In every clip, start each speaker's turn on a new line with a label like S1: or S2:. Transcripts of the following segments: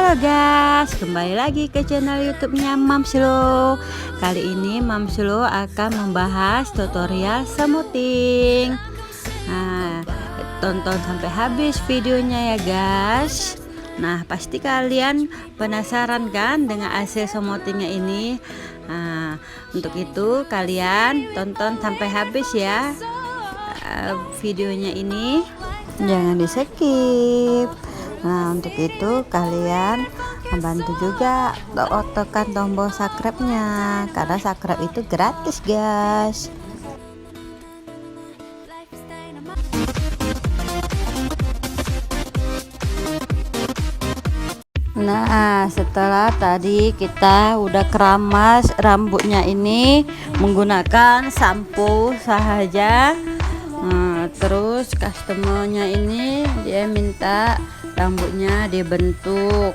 S1: Halo guys, kembali lagi ke channel YouTube-nya Mamslo. Kali ini Mamslo akan membahas tutorial smoothing. Nah, tonton sampai habis videonya ya guys. Nah, pasti kalian penasaran kan dengan hasil smoothingnya ini. Nah, untuk itu kalian tonton sampai habis ya videonya ini. Jangan di skip. Nah, untuk itu kalian membantu juga tekan tombol subscribe-nya karena subscribe itu gratis guys. Nah, setelah tadi kita udah keramas rambutnya ini menggunakan sampo saja. Nah, terus customernya ini dia minta rambutnya dibentuk.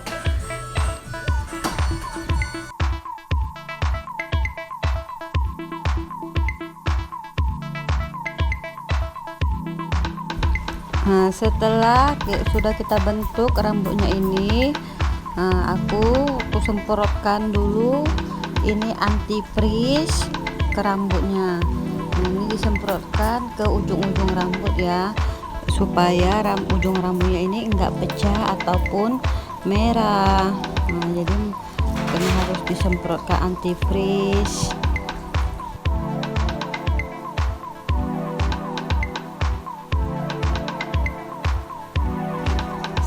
S1: Nah, setelah sudah kita bentuk rambutnya ini, aku semprotkan dulu ini antifreeze ke rambutnya. Nah, ini disemprotkan ke ujung-ujung rambut ya, supaya ujung rambutnya ini enggak pecah ataupun merah. Nah, jadi ini harus disemprotkan antifreeze.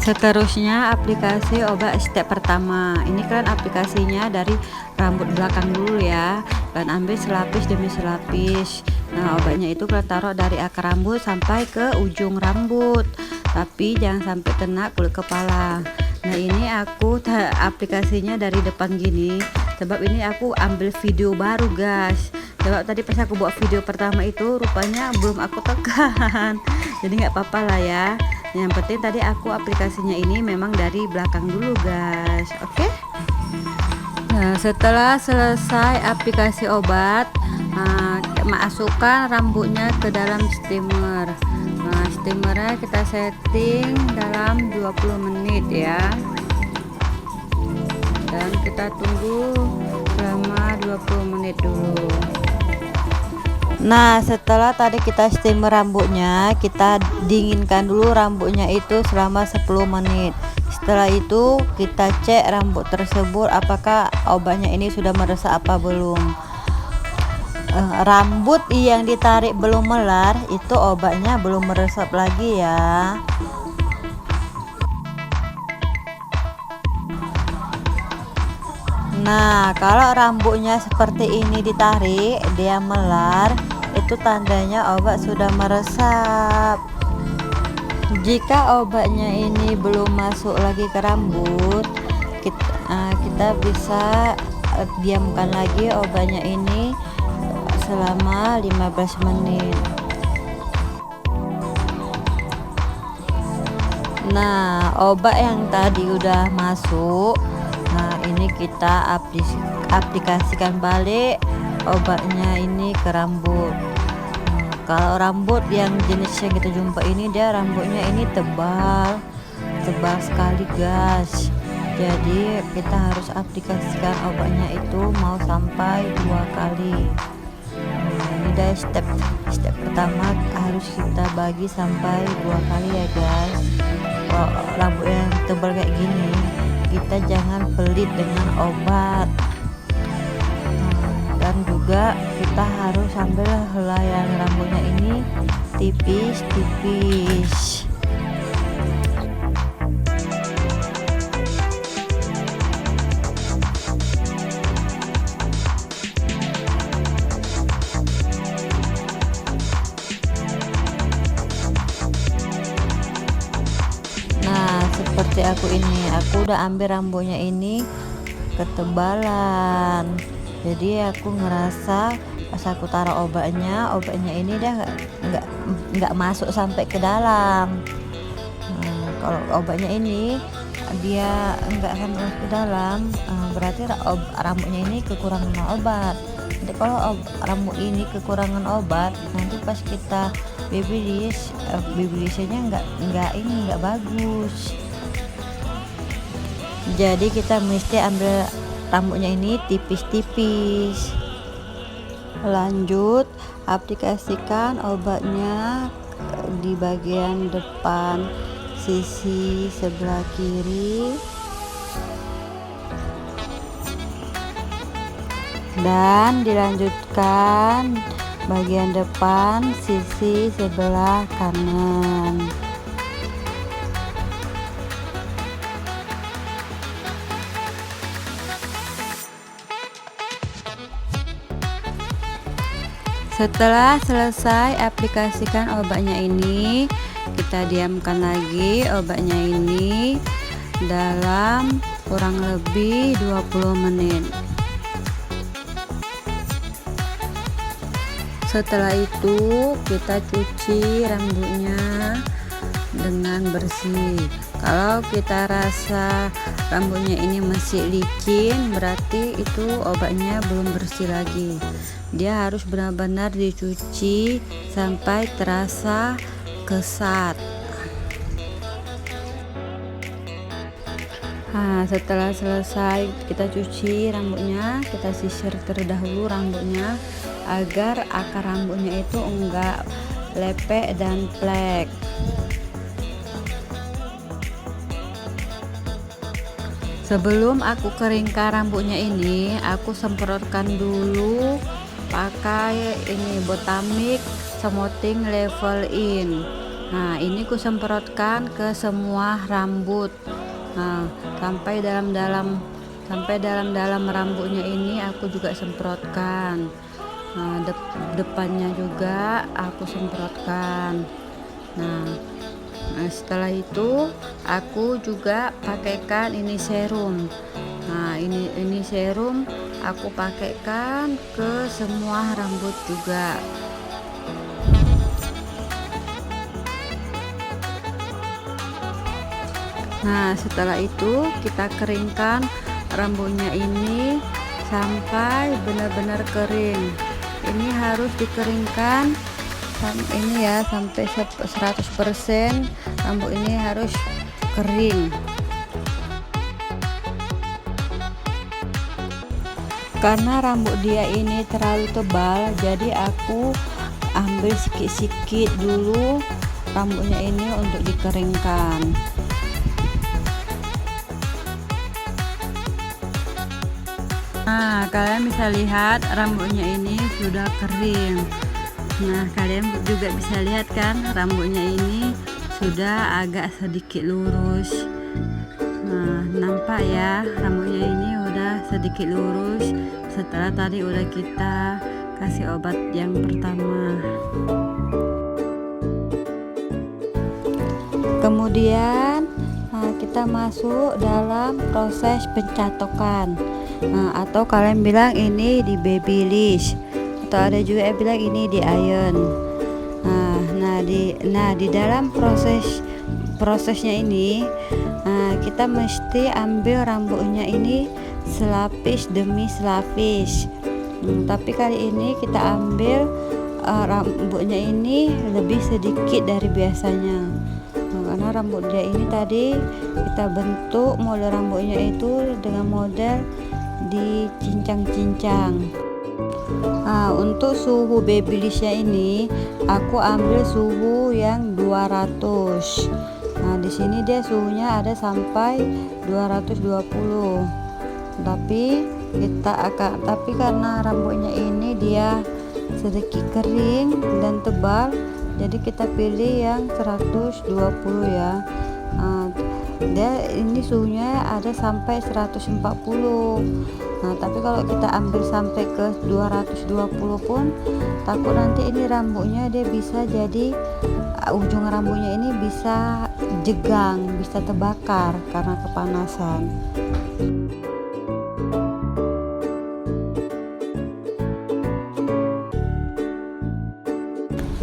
S1: Seterusnya aplikasi obat step pertama. Ini kan aplikasinya dari rambut belakang dulu ya. Kalian ambil selapis demi selapis. Nah, obatnya itu kalian taruh dari akar rambut sampai ke ujung rambut. Tapi jangan sampai kena kulit kepala. Nah, ini aku aplikasinya dari depan gini. Sebab ini aku ambil video baru guys. Sebab tadi pas aku buat video pertama itu rupanya belum aku tekan. Jadi nggak apa-apa lah ya. Yang penting tadi aku aplikasinya ini memang dari belakang dulu guys. Oke. Nah, setelah selesai aplikasi obat, masukkan rambutnya ke dalam steamer. Nah, steamernya kita setting dalam 20 menit ya. Dan kita tunggu selama 20 menit dulu. Nah, setelah tadi kita steamer rambutnya, kita dinginkan dulu rambutnya itu selama 10 menit. Setelah itu kita cek rambut tersebut apakah obatnya ini sudah meresap apa belum. Rambut yang ditarik belum melar itu obatnya belum meresap lagi ya. Nah, kalau rambutnya seperti ini ditarik dia melar, itu tandanya obat sudah meresap. Jika obatnya ini belum masuk lagi ke rambut, kita bisa diamkan lagi obatnya ini selama 15 menit. Nah, obat yang tadi udah masuk, nah ini kita aplikasikan balik obatnya ini ke rambut. Kalau rambut yang jenis yang kita jumpa ini dia rambutnya ini tebal sekali guys. Jadi kita harus aplikasikan obatnya itu mau sampai 2 kali. Nah, ini dari step pertama harus kita bagi sampai 2 kali ya guys. Kalau rambut yang tebal kayak gini kita jangan pelit dengan obat. Dan juga kita harus sambil helaian rambutnya ini tipis-tipis. Nah, seperti aku ini, aku udah ambil rambutnya ini ketebalan. Jadi aku ngerasa pas aku taruh obatnya ini dia nggak masuk sampai ke dalam. Nah, kalau obatnya ini dia nggak sampai ke dalam, berarti rambutnya ini kekurangan obat. Jadi kalau rambut ini kekurangan obat, nanti pas kita babyliss, babyliss-nya nggak bagus. Jadi kita mesti ambil rambutnya ini tipis-tipis. Lanjut aplikasikan obatnya di bagian depan sisi sebelah kiri dan dilanjutkan bagian depan sisi sebelah kanan. Setelah selesai aplikasikan obatnya ini, kita diamkan lagi obatnya ini dalam kurang lebih 20 menit. Setelah itu kita cuci rambutnya dengan bersih. Kalau kita rasa rambutnya ini masih licin, berarti itu obatnya belum bersih lagi. Dia harus benar-benar dicuci sampai terasa kesat. Nah, setelah selesai kita cuci rambutnya, kita sisir terlebih dahulu rambutnya agar akar rambutnya itu enggak lepek dan plek. Sebelum aku keringkan rambutnya ini, aku semprotkan dulu pakai ini Botamix Smoothing Level In. Nah, ini ku semprotkan ke semua rambut. Nah, sampai dalam-dalam rambutnya ini aku juga semprotkan. Nah, depannya juga aku semprotkan. Nah, setelah itu aku juga pakaikan ini serum. Nah, ini serum aku pakaikan ke semua rambut juga. Nah, setelah itu kita keringkan rambutnya ini sampai benar-benar kering. Ini harus dikeringkan ini ya sampai 100%. Rambut ini harus kering. Karena rambut dia ini terlalu tebal, jadi aku ambil sikit-sikit dulu rambutnya ini untuk dikeringkan. Nah, kalian bisa lihat rambutnya ini sudah kering. Nah, kalian juga bisa lihat kan rambutnya ini sudah agak sedikit lurus. Nah, nampak ya rambutnya ini udah sedikit lurus setelah tadi udah kita kasih obat yang pertama. Kemudian kita masuk dalam proses pencatokan. Nah, atau kalian bilang ini di babyliss, atau ada juga yang bilang ini di iron. Nah, di dalam prosesnya ini kita mesti ambil rambutnya ini selapis demi selapis. Tapi kali ini kita ambil rambutnya ini lebih sedikit dari biasanya. Karena rambut dia ini tadi kita bentuk model rambutnya itu dengan model dicincang-cincang. Untuk suhu babylissnya ini aku ambil suhu yang 200. Nah, di sini dia suhunya ada sampai 220. Tapi karena rambutnya ini dia sedikit kering dan tebal, jadi kita pilih yang 120 ya. Dia ini suhunya ada sampai 140. Nah, tapi kalau kita ambil sampai ke 220 pun takut nanti ini rambutnya dia bisa jadi ujung rambutnya ini bisa jegang, bisa terbakar karena kepanasan.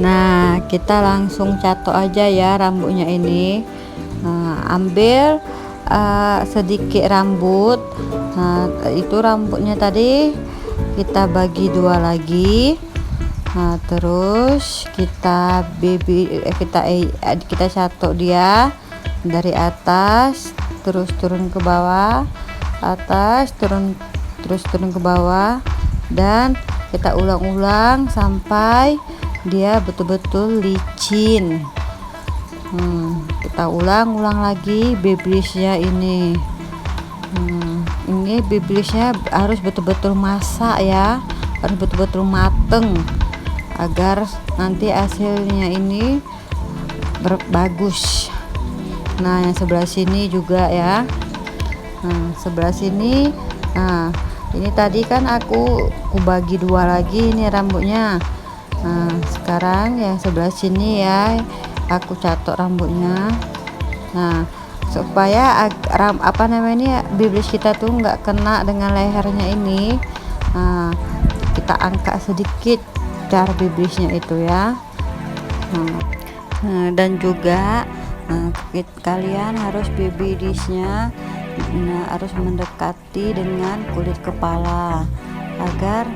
S1: Nah, kita langsung catok aja ya rambutnya ini. Ambil sedikit rambut. Nah, itu rambutnya tadi kita bagi dua lagi. Nah, terus kita catok dia dari atas terus turun ke bawah, atas, terus turun ke bawah, dan kita ulang-ulang sampai dia betul-betul licin. Kita ulang-ulang lagi biblisnya ini. Ini biblisnya harus betul-betul masak ya, harus betul-betul mateng agar nanti hasilnya ini bagus. Nah, yang sebelah sini juga ya. Sebelah sini. Nah, ini tadi kan aku bagi dua lagi ini rambutnya. Nah, sekarang yang sebelah sini ya, aku catok rambutnya. Nah, supaya apa namanya ini biblis kita tuh nggak kena dengan lehernya ini. Nah, kita angkat sedikit cara biblisnya itu ya. Dan juga kalian harus biblisnya harus mendekati dengan kulit kepala agar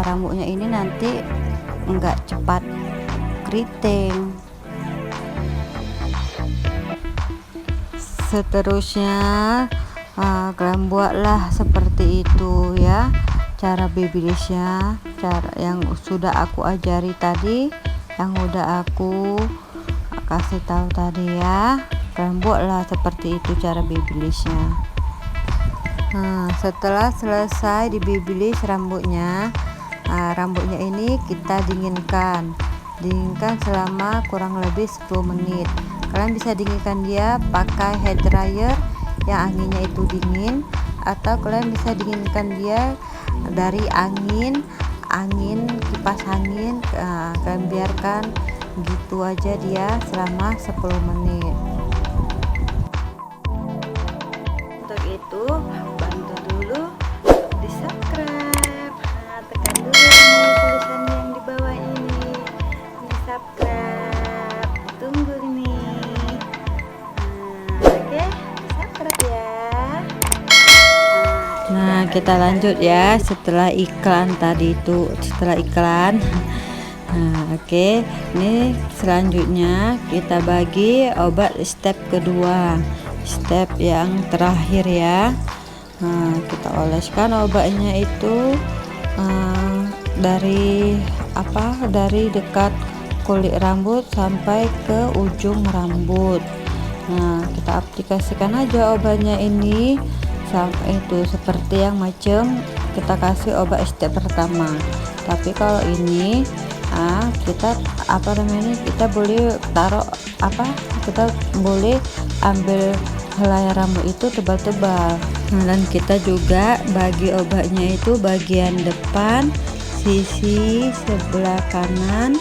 S1: rambutnya ini nanti enggak cepat keriting. Seterusnya kalian buatlah seperti itu ya, cara biblisnya, cara yang sudah aku ajari tadi, yang udah aku kasih tahu tadi ya. Kalian buatlah seperti itu cara biblisnya. Setelah selesai dibiblis rambutnya, rambutnya ini kita dinginkan selama kurang lebih 10 menit. Kalian bisa dinginkan dia pakai hair dryer yang anginnya itu dingin, atau kalian bisa dinginkan dia dari angin kipas angin. Kalian biarkan gitu aja dia selama 10 menit. Untuk itu bantu dulu di subscribe, tekan dulu tulisan yang di bawah ini subscribe, tunggu ini. Oke, subscribe ya. Nah, kita lanjut ya setelah iklan tadi itu, setelah iklan. Oke, ini selanjutnya kita bagi obat step kedua, step yang terakhir ya. Kita oleskan obatnya itu dari dekat kulit rambut sampai ke ujung rambut. Nah, kita aplikasikan aja obatnya ini itu seperti yang macam kita kasih obat step pertama. Tapi kalau ini kita kita boleh taruh kita boleh ambil helai rambut itu tebal-tebal. Dan kita juga bagi obatnya itu bagian depan, sisi sebelah kanan.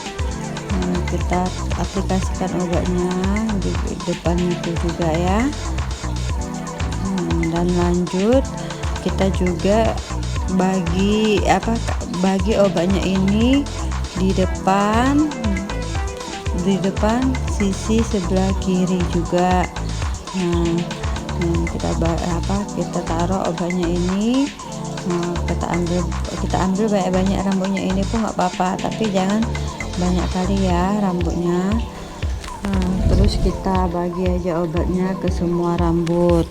S1: Kita aplikasikan obatnya di depan itu juga ya. Dan lanjut kita juga bagi obatnya ini di depan sisi sebelah kiri juga. Kita taruh obatnya ini. Kita ambil banyak-banyak rambutnya ini pun nggak apa-apa, tapi jangan banyak kali ya rambutnya. Terus kita bagi aja obatnya ke semua rambut.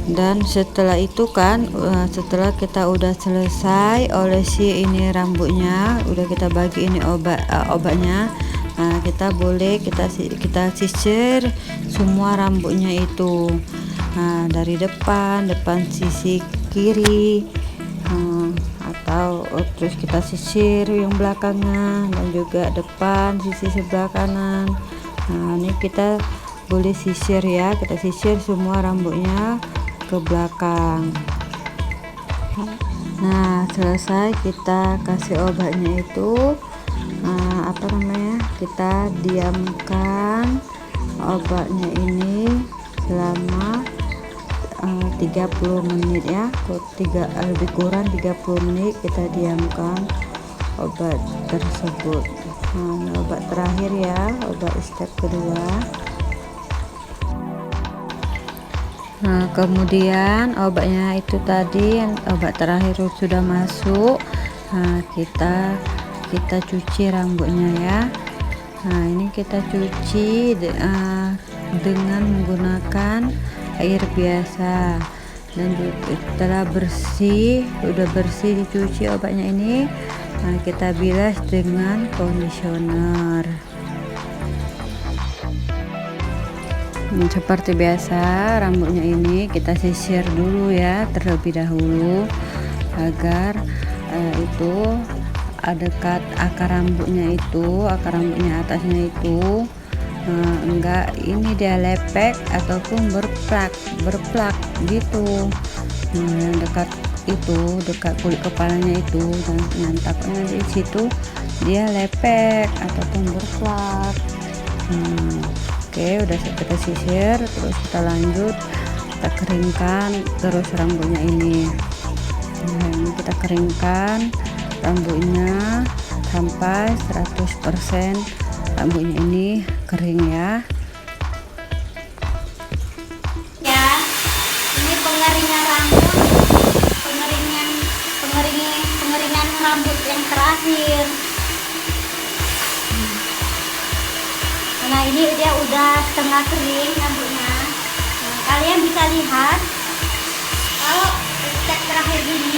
S1: Dan setelah itu kan setelah kita udah selesai olesi ini rambutnya, udah kita bagi ini obatnya, kita boleh kita sisir semua rambutnya itu, dari depan sisi kiri, atau terus kita sisir yang belakangnya, dan juga depan sisi sebelah kanan. Ini kita boleh sisir ya, kita sisir semua rambutnya ke belakang. Nah, selesai kita kasih obatnya itu kita diamkan obatnya ini selama 30 menit ya, lebih kurang 30 menit kita diamkan obat tersebut. Obat terakhir ya, obat step kedua. Kemudian obatnya itu tadi yang obat terakhir sudah masuk. Kita cuci rambutnya ya. Ini kita cuci dengan menggunakan air biasa. Dan setelah udah bersih dicuci obatnya ini, nah kita bilas dengan conditioner. Seperti biasa, rambutnya ini kita sisir dulu ya terlebih dahulu agar itu dekat akar rambutnya atasnya itu enggak ini dia lepek ataupun berplak gitu. Dekat kulit kepalanya itu, dan takutnya di situ dia lepek ataupun berplak. Oke, udah kita sisir, terus kita lanjut kita keringkan terus rambutnya ini. Ini kita keringkan rambutnya sampai 100% rambutnya ini kering ya.
S2: Ini pengeringan rambut, pengeringan rambut yang terakhir. Karena ini dia udah setengah kering rambutnya. Kalian bisa lihat kalau step terakhir ini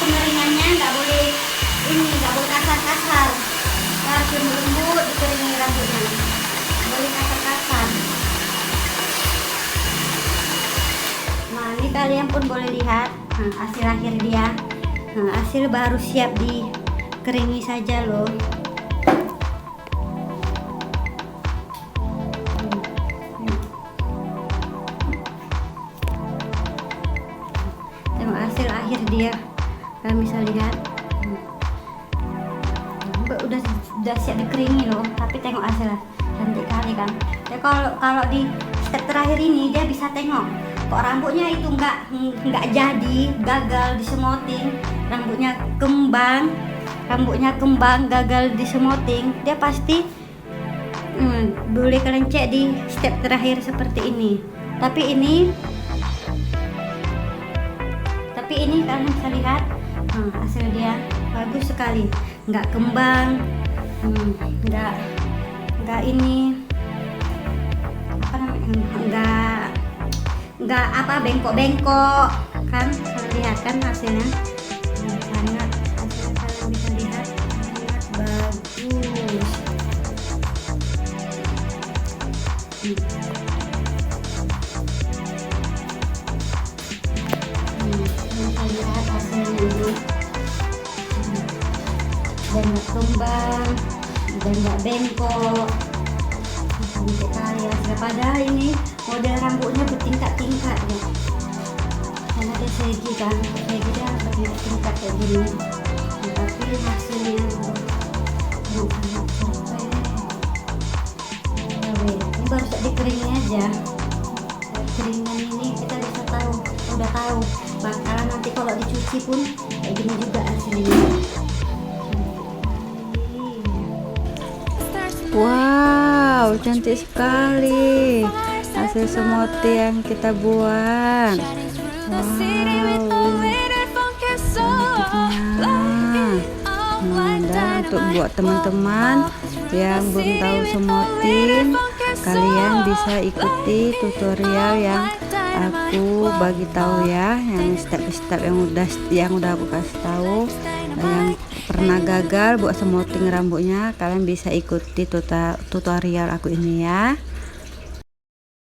S2: pengeringannya nggak boleh kasar-kasar. Harus lembut dikeringi rambutnya, boleh kasar-kasar. Nah, ini kalian pun boleh lihat hasil akhir dia. Hasil baru siap dikeringi saja loh. Tengok hasil akhir dia, kalian bisa lihat. Udah siap dikeringin loh, tapi tengok hasilnya cantik kali kan. Ya kalau di step terakhir ini dia bisa tengok kok rambutnya itu nggak jadi, gagal disemoting, rambutnya kembang gagal disemoting, dia pasti boleh kalian cek di step terakhir seperti ini. Tapi ini kalian bisa lihat hasil dia bagus sekali, nggak kembang, nggak ini apa namanya, nggak apa bengkok-bengkok kan. Kalian lihat kan hasilnya, sangat hasilnya kalian bisa lihat sangat bagus. Bisa lihat hasilnya ini, dan nggak kembang dan nggak bengkok, cantik kali ya. Padahal ini model rambutnya bertingkat-tingkat ya, karena ada segi kan, segi dia bertingkat kayak gini. Tapi hasilnya sangat perfect. Ini baru saja dikeringin aja. Keringan ini kita udah tahu bakalan nanti kalau dicuci pun kayak gini juga hasilnya.
S1: Wow, cantik sekali hasil smoothie yang kita buat. Wow, cantiknya. Dan untuk buat teman-teman yang belum tahu smoothie, kalian bisa ikuti tutorial yang aku bagi tahu ya, yang step-step yang udah aku kasih tahu. Yang pernah gagal buat smoothing rambutnya, kalian bisa ikuti tutorial aku ini ya.